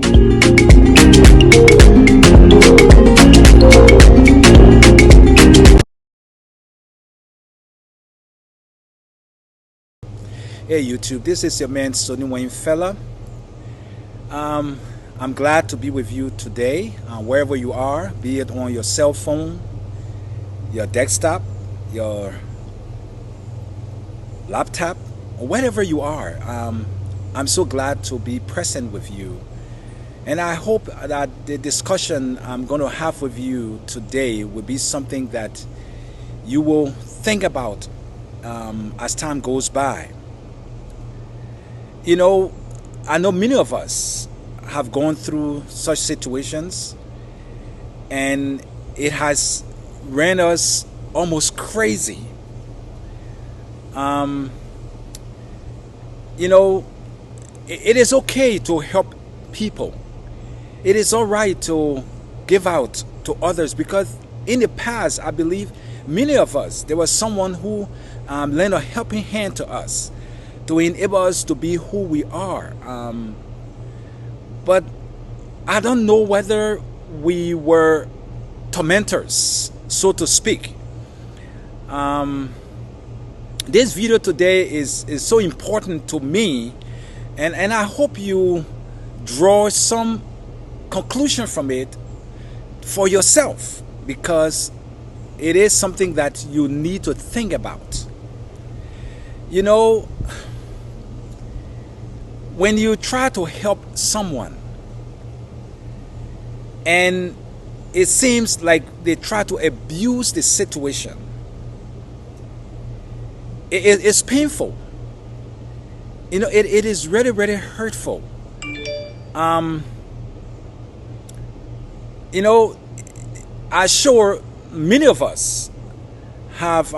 Hey YouTube, this is your man Sonny Wayne Fella. I'm glad to be with you today, wherever you are, be it on your cell phone, your desktop, your laptop, or wherever you are. I'm so glad to be present with you. And I hope that the discussion I'm going to have with you today will be something that you will think about as time goes by. You know, I know many of us have gone through such situations, and it has ran us almost crazy. You know, it is okay to help people. It is all right to give out to others, because in the past, I believe many of us, there was someone who lent a helping hand to us to enable us to be who we are. But I don't know whether we were tormentors, so to speak. This video today is so important to me, and I hope you draw some conclusion from it for yourself, because it is something that you need to think about. You know, when you try to help someone and it seems like they try to abuse the situation, it's painful. You know, it is really, really hurtful. You know, I'm sure many of us have,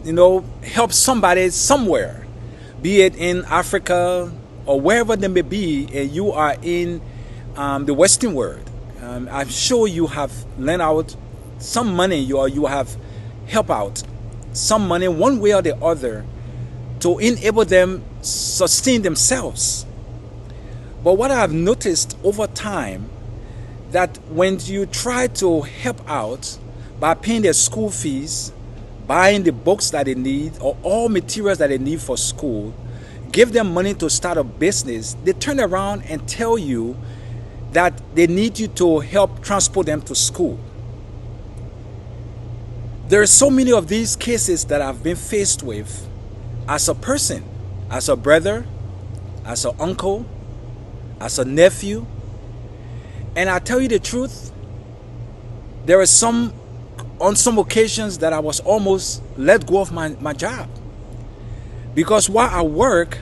you know, helped somebody somewhere, be it in Africa or wherever they may be, and you are in the Western world. I'm sure you have lent out some money, or you have helped out some money one way or the other to enable them sustain themselves. But what I've noticed over time, that when you try to help out by paying their school fees, buying the books that they need, or all materials that they need for school, give them money to start a business, they turn around and tell you that they need you to help transport them to school. There are so many of these cases that I've been faced with as a person, as a brother, as an uncle, as a nephew. And I tell you the truth, there are on some occasions that I was almost let go of my job. Because while I work,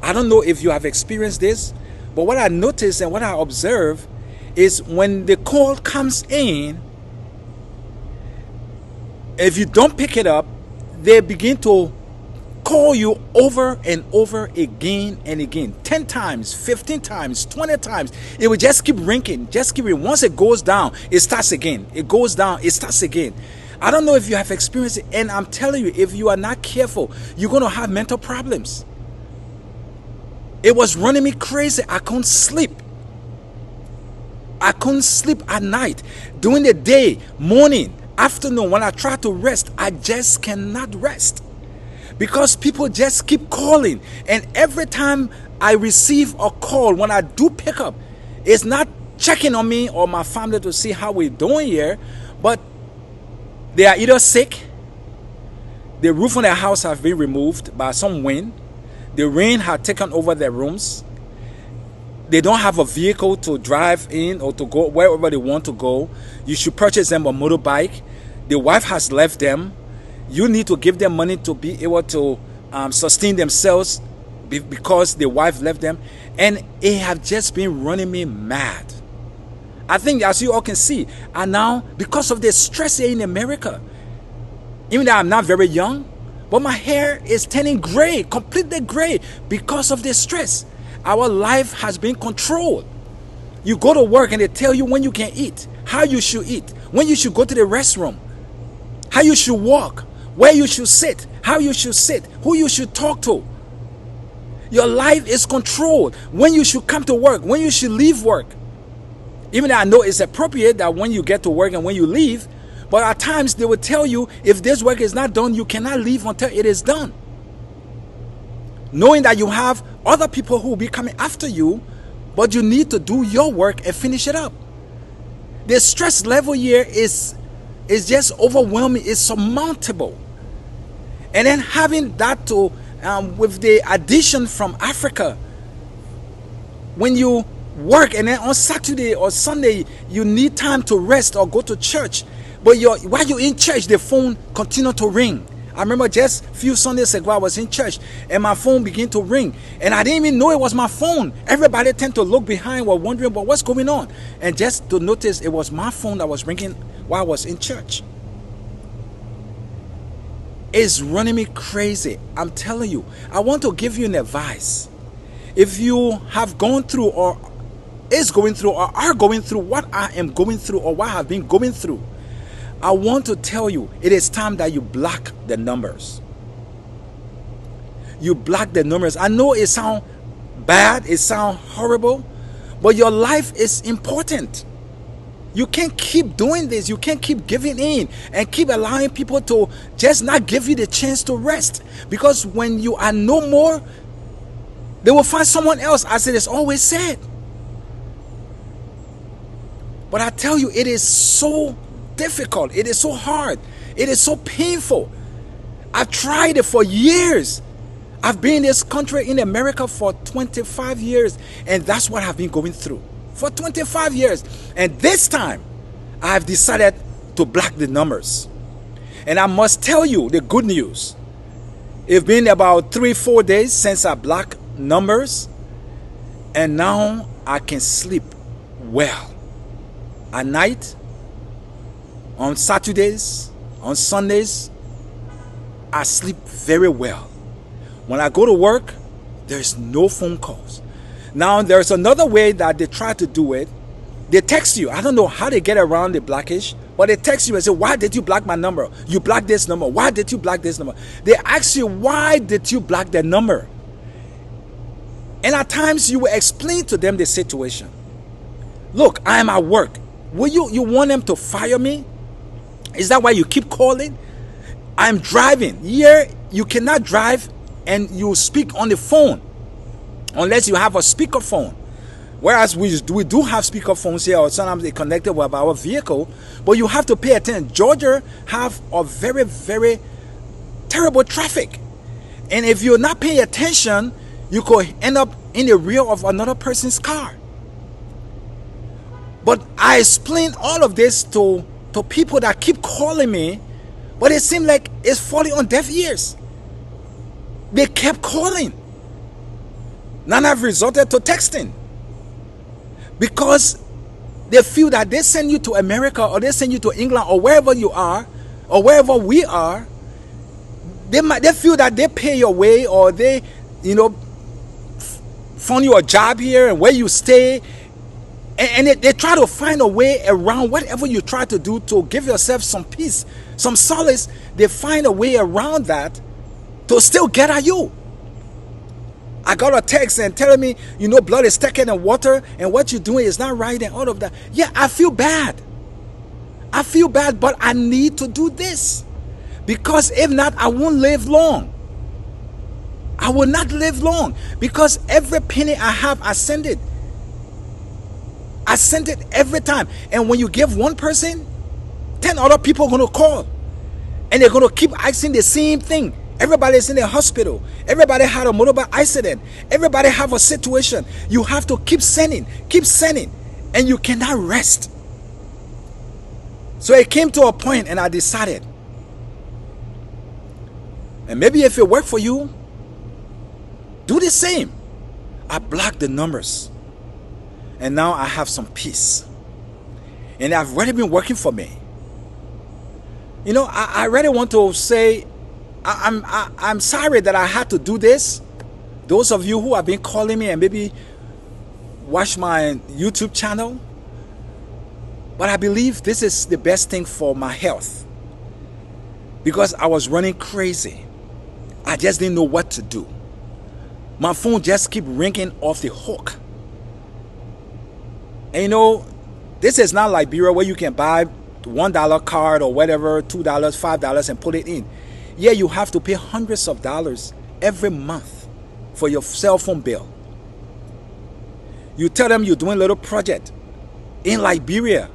I don't know if you have experienced this, but what I notice and what I observe is when the call comes in, if you don't pick it up, they begin to call you over and over again and again, 10 times, 15 times, 20 times. It will just keep ringing, just keep ringing. Once it goes down, it starts again. It goes down, it starts again. I don't know if you have experienced it, and I'm telling you, if you are not careful, you're going to have mental problems. It was running me crazy. I couldn't sleep. I couldn't sleep at night. During the day, morning, afternoon, when I try to rest, I just cannot rest. Because people just keep calling. And every time I receive a call, when I do pick up, it's not checking on me or my family to see how we're doing here, but they are either sick, the roof on their house have been removed by some wind, the rain had taken over their rooms, they don't have a vehicle to drive in or to go wherever they want to go. You should purchase them a motorbike. The wife has left them. You need to give them money to be able to sustain themselves because the wife left them. And it have just been running me mad. I think, as you all can see, and now, because of the stress here in America, even though I'm not very young, but my hair is turning gray, completely gray, because of the stress. Our life has been controlled. You go to work and they tell you when you can eat, how you should eat, when you should go to the restroom, how you should walk, where you should sit, how you should sit, who you should talk to. Your life is controlled. When you should come to work, when you should leave work. Even though I know it's appropriate that when you get to work and when you leave, but at times they will tell you, if this work is not done, you cannot leave until it is done. Knowing that you have other people who will be coming after you, but you need to do your work and finish it up. The stress level here is just overwhelming. It's surmountable. And then having that to with the addition from Africa, when you work and then on Saturday or Sunday you need time to rest or go to church, but while you're in church the phone continue to ring. I remember just a few Sundays ago I was in church and my phone began to ring and I didn't even know it was my phone. Everybody tend to look behind while wondering, but what's going on? And just to notice it was my phone that was ringing while I was in church. It's running me crazy. I'm telling you. I want to give you an advice. If you have gone through or is going through or are going through what I am going through or what I have been going through, I want to tell you, it is time that you block the numbers. You block the numbers. I know it sounds bad, it sounds horrible, but your life is important. You can't keep doing this. You can't keep giving in and keep allowing people to just not give you the chance to rest. Because when you are no more, they will find someone else, as it is always said. But I tell you, it is so difficult. It is so hard. It is so painful. I've tried it for years. I've been in this country in America for 25 years, and that's what I've been going through for 25 years. And this time, I've decided to block the numbers. And I must tell you the good news. It's been about 3-4 days since I blocked numbers, and now I can sleep well at night. On Saturdays, on Sundays, I sleep very well. When I go to work, there's no phone calls. Now, there's another way that they try to do it. They text you. I don't know how they get around the blockage, but they text you and say, why did you block my number? You blocked this number. Why did you block this number? They ask you, why did you block that number? And at times, you will explain to them the situation. Look, I am at work. Will you want them to fire me? Is that why you keep calling? I'm driving. Here, you cannot drive and you speak on the phone unless you have a speakerphone. Whereas we do have speakerphones here, or sometimes they connected with our vehicle, but you have to pay attention. Georgia have a very, very terrible traffic. And if you're not paying attention, you could end up in the rear of another person's car. But I explain all of this to people that keep calling me, but it seems like it's falling on deaf ears. They kept calling. None have resorted to texting because they feel that they send you to America or they send you to England or wherever you are or wherever we are. They feel that they pay your way or they, found you a job here and where you stay. And they try to find a way around whatever you try to do to give yourself some peace, some solace. They find a way around that to still get at you. I got a text and telling me, blood is thicker than water and what you're doing is not right and all of that. Yeah, I feel bad. But I need to do this. Because if not, I won't live long. I will not live long. Because every penny I have, I send it. I send it every time. And when you give one person, 10 other people are going to call. And they're going to keep asking the same thing. Everybody's in the hospital. Everybody had a motorbike accident. Everybody have a situation. You have to keep sending. And you cannot rest. So it came to a point and I decided. And maybe if it worked for you, do the same. I blocked the numbers. And now I have some peace. And I've already been working for me. I really want to say, I'm sorry that I had to do this. Those of you who have been calling me and maybe watch my YouTube channel. But I believe this is the best thing for my health. Because I was running crazy. I just didn't know what to do. My phone just keep ringing off the hook. And you know, this is not Liberia where you can buy $1 card or whatever, $2, $5 and put it in. Yeah, you have to pay hundreds of dollars every month for your cell phone bill. You tell them you're doing a little project in Liberia,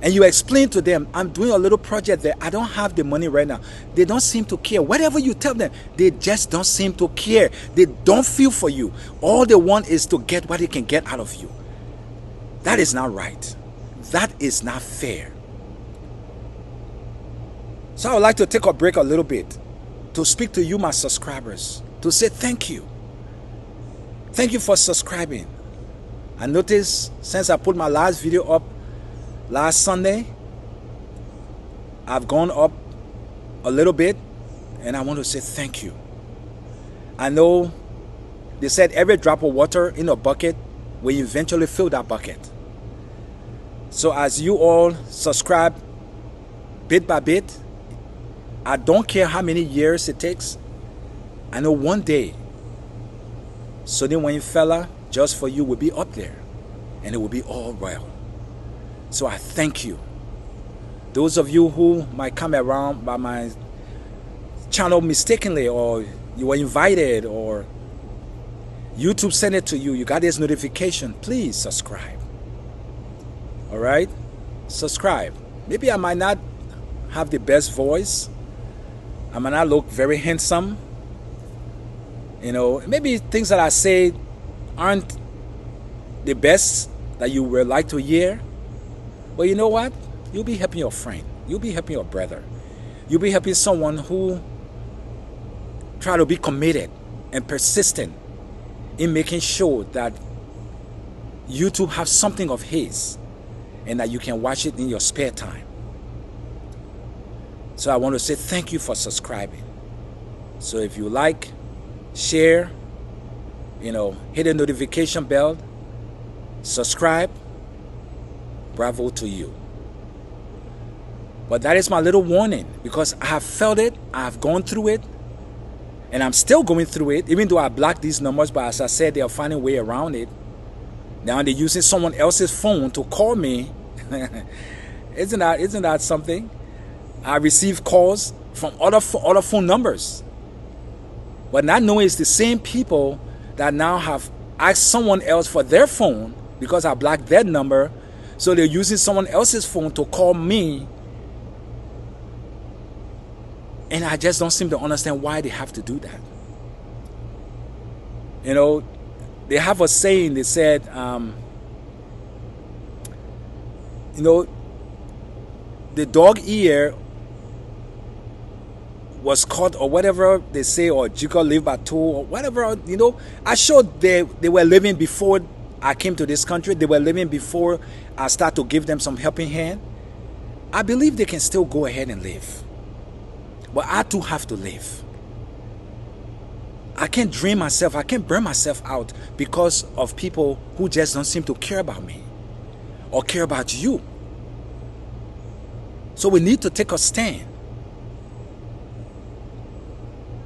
and you explain to them, I'm doing a little project there. I don't have the money right now. They don't seem to care. Whatever you tell them, they just don't seem to care. They don't feel for you. All they want is to get what they can get out of you. That is not right. That is not fair. So I would like to take a break a little bit to speak to you, my subscribers, to say thank you. Thank you for subscribing. I noticed since I put my last video up last Sunday, I've gone up a little bit, and I want to say thank you. I know they said every drop of water in a bucket will eventually fill that bucket. So as you all subscribe bit by bit, I don't care how many years it takes. I know one day, Sonny Wayne Fella, Just For You, will be up there, and it will be all well. So I thank you. Those of you who might come around by my channel mistakenly, or you were invited, or YouTube sent it to you, you got this notification, please subscribe. All right? Subscribe. Maybe I might not have the best voice. I might not look very handsome. You know, maybe things that I say aren't the best that you would like to hear. But you know what? You'll be helping your friend. You'll be helping your brother. You'll be helping someone who try to be committed and persistent in making sure that YouTube has something of his and that you can watch it in your spare time. So I want to say thank you for subscribing. So if you like, share, you know, hit the notification bell, subscribe, bravo to you. But that is my little warning, because I have felt it, I have gone through it, and I'm still going through it, even though I blocked these numbers. But as I said, they are finding a way around it. Now they're using someone else's phone to call me. Isn't that something? I receive calls from other phone numbers, but not knowing it's the same people that now have asked someone else for their phone because I blocked their number. So they're using someone else's phone to call me, and I just don't seem to understand why they have to do that. You know, they have a saying. They said, you know, the dog ear was caught, or whatever they say, or Jika live by two, or whatever. You know, I showed they were living before I came to this country. They were living before I start to give them some helping hand. I believe they can still go ahead and live, but I too have to live. I can't drain myself, I can't burn myself out because of people who just don't seem to care about me or care about you. So we need to take a stand.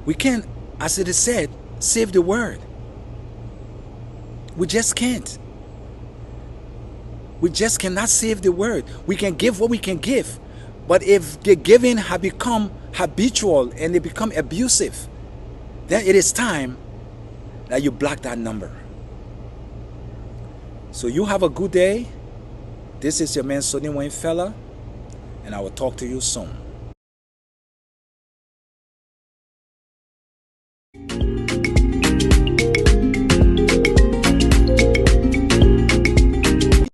We can't, as it is said, save the world. We just can't. We just cannot save the world. We can give what we can give, but if the giving has become habitual and they become abusive, then it is time that you block that number. So you have a good day. This is your man Sonny Wayne Fella, and I will talk to you soon.